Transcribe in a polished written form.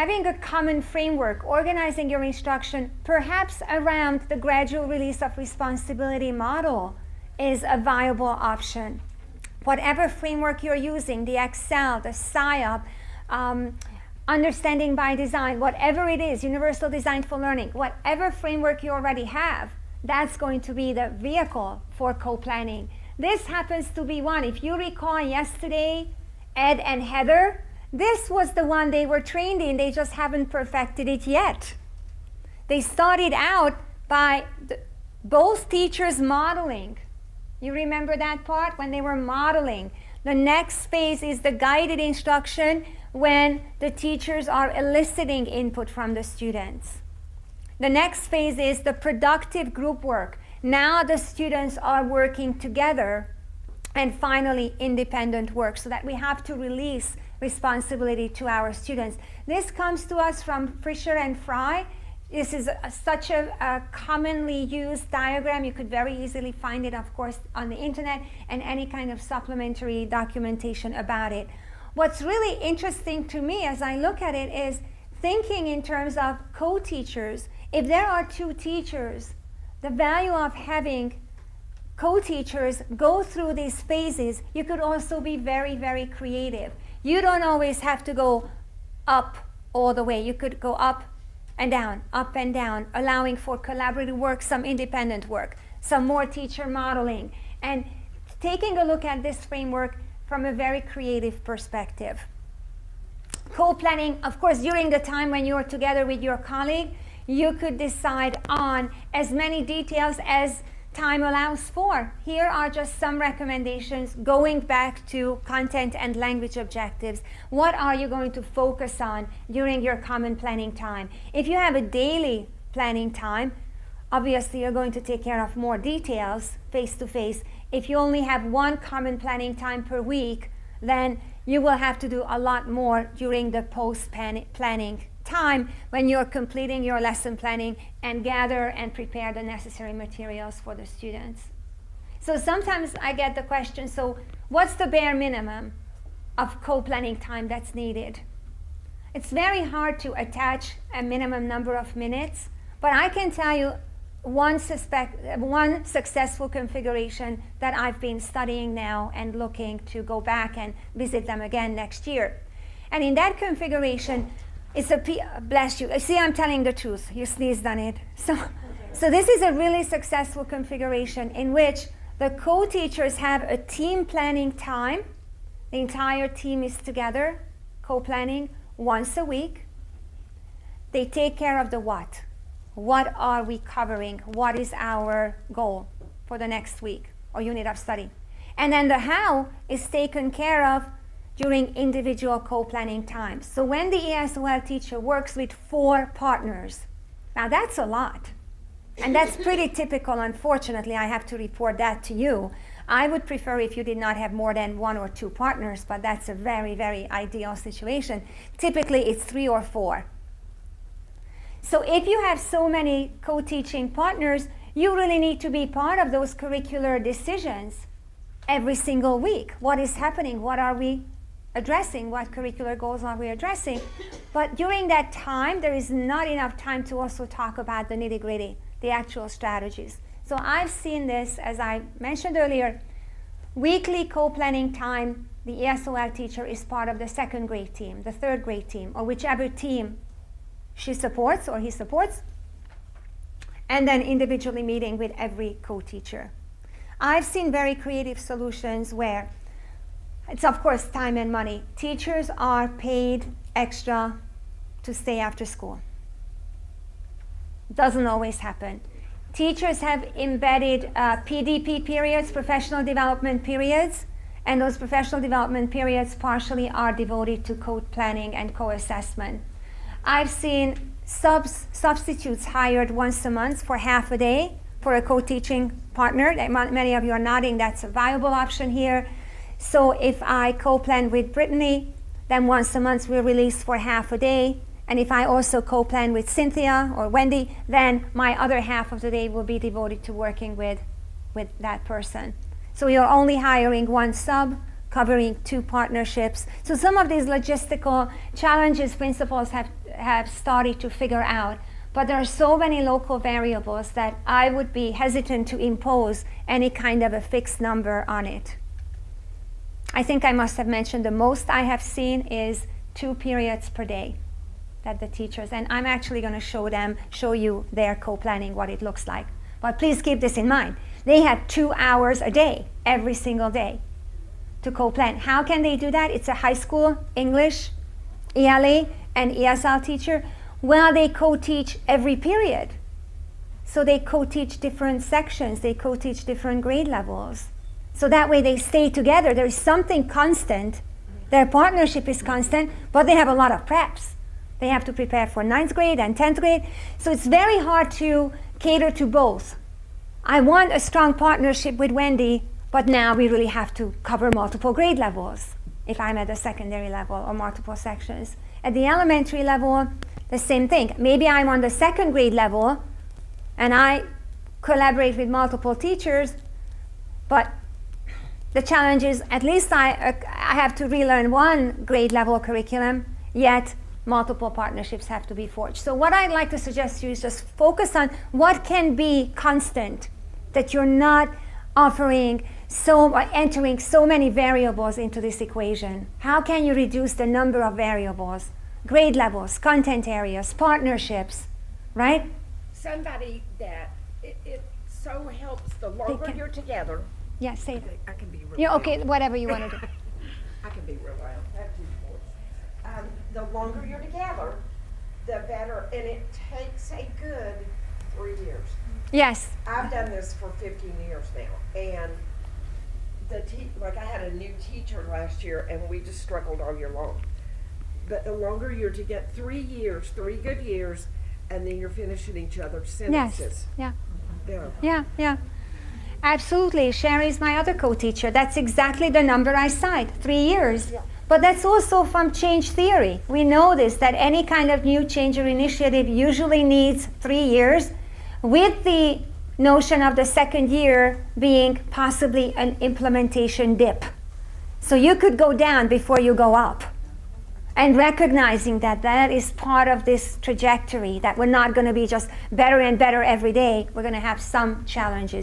having a common framework, organizing your instruction perhaps around the gradual release of responsibility model is a viable option. Whatever framework you're using, the Excel, the SIOP, Understanding by Design, whatever it is, Universal Design for Learning, whatever framework you already have, that's going to be the vehicle for co-planning. This happens to be one. If you recall yesterday, Ed and Heather, this was the one they were trained in. They just haven't perfected it yet. They started out by both teachers modeling. You remember that part? When they were modeling. The next phase is the guided instruction when the teachers are eliciting input from the students. The next phase is the productive group work. Now the students are working together. And finally, independent work, so that we have to release responsibility to our students. This comes to us from Fisher and Fry. This is such a commonly used diagram. You could very easily find it, of course, on the internet and any kind of supplementary documentation about it. What's really interesting to me as I look at it is thinking in terms of co-teachers. If there are two teachers, the value of having co-teachers go through these phases, you could also be very, very creative. You don't always have to go up all the way. You could go up and down, allowing for collaborative work, some independent work, some more teacher modeling, and taking a look at this framework from a very creative perspective. Co-planning, of course, during the time when you're together with your colleague, you could decide on as many details as time allows for. Here are just some recommendations going back to content and language objectives. What are you going to focus on during your common planning time? If you have a daily planning time, obviously you're going to take care of more details face to face. If you only have one common planning time per week, then you will have to do a lot more during the post-planning time when you're completing your lesson planning and gather and prepare the necessary materials for the students. So sometimes I get the question, so what's the bare minimum of co-planning time that's needed? It's very hard to attach a minimum number of minutes, but I can tell you one successful configuration that I've been studying now and looking to go back and visit them again next year. And in that configuration, it's bless you. See, I'm telling the truth. You sneezed on it. So this is a really successful configuration in which the co-teachers have a team planning time. The entire team is together, co-planning once a week. They take care of the what. What are we covering? What is our goal for the next week or unit of study? And then the how is taken care of during individual co-planning times. So when the ESOL teacher works with 4 partners, now that's a lot. And that's pretty typical, unfortunately. I have to report that to you. I would prefer if you did not have more than 1 or 2 partners, but that's a very, very ideal situation. Typically, it's 3 or 4. So if you have so many co-teaching partners, you really need to be part of those curricular decisions every single week. What is happening? What are we addressing? What curricular goals are we addressing? But during that time, there is not enough time to also talk about the nitty-gritty, the actual strategies. So I've seen this, as I mentioned earlier, weekly co-planning time. The ESOL teacher is part of the 2nd grade team, the 3rd grade team, or whichever team she supports or he supports, and then individually meeting with every co-teacher. I've seen very creative solutions where it's, of course, time and money. Teachers are paid extra to stay after school. Doesn't always happen. Teachers have embedded PDP periods, professional development periods, and those professional development periods partially are devoted to co-planning and co-assessment. I've seen substitutes hired once a month for half a day for a co-teaching partner. Many of you are nodding. That's a viable option here. So if I co-plan with Brittany, then once a month we're released for half a day. And if I also co-plan with Cynthia or Wendy, then my other half of the day will be devoted to working with that person. So you're only hiring 1 sub covering 2 partnerships. So some of these logistical challenges principals have started to figure out, but there are so many local variables that I would be hesitant to impose any kind of a fixed number on it. I think I must have mentioned the most I have seen is 2 periods per day that the teachers, and I'm actually going to show you their co-planning, what it looks like. But please keep this in mind. They have 2 hours a day, every single day, to co-plan. How can they do that? It's a high school English, ELA, and ESL teacher. Well, they co-teach every period. So they co-teach different sections. They co-teach different grade levels. So that way they stay together. There is something constant. Their partnership is constant, but they have a lot of preps. They have to prepare for 9th grade and 10th grade. So it's very hard to cater to both. I want a strong partnership with Wendy, but now we really have to cover multiple grade levels if I'm at the secondary level or multiple sections. At the elementary level, the same thing. Maybe I'm on the 2nd grade level and I collaborate with multiple teachers, but the challenge is at least I have to relearn 1 grade level curriculum, yet multiple partnerships have to be forged. So what I'd like to suggest to you is just focus on what can be constant, that you're not entering so many variables into this equation. How can you reduce the number of variables? Grade levels, content areas, partnerships, right? Somebody that it so helps the longer you're together. Yeah, say it. I can be real. Yeah, okay, whatever you want to do. I can be real loud. I have 2 voices. The longer you're together, the better, and it takes a good 3 years. Yes. I've done this for 15 years now, and like I had a new teacher last year, and we just struggled all year long. But the longer you're to get 3 years, 3 good years, and then you're finishing each other's sentences. Yes. Yeah. Absolutely. Sherry's my other co-teacher. That's exactly the number I cite, 3 years. Yeah. But that's also from change theory. We know this, that any kind of new change or initiative usually needs 3 years, with the notion of the 2nd year being possibly an implementation dip. So you could go down before you go up. And recognizing that that is part of this trajectory, that we're not going to be just better and better every day. We're going to have some challenges.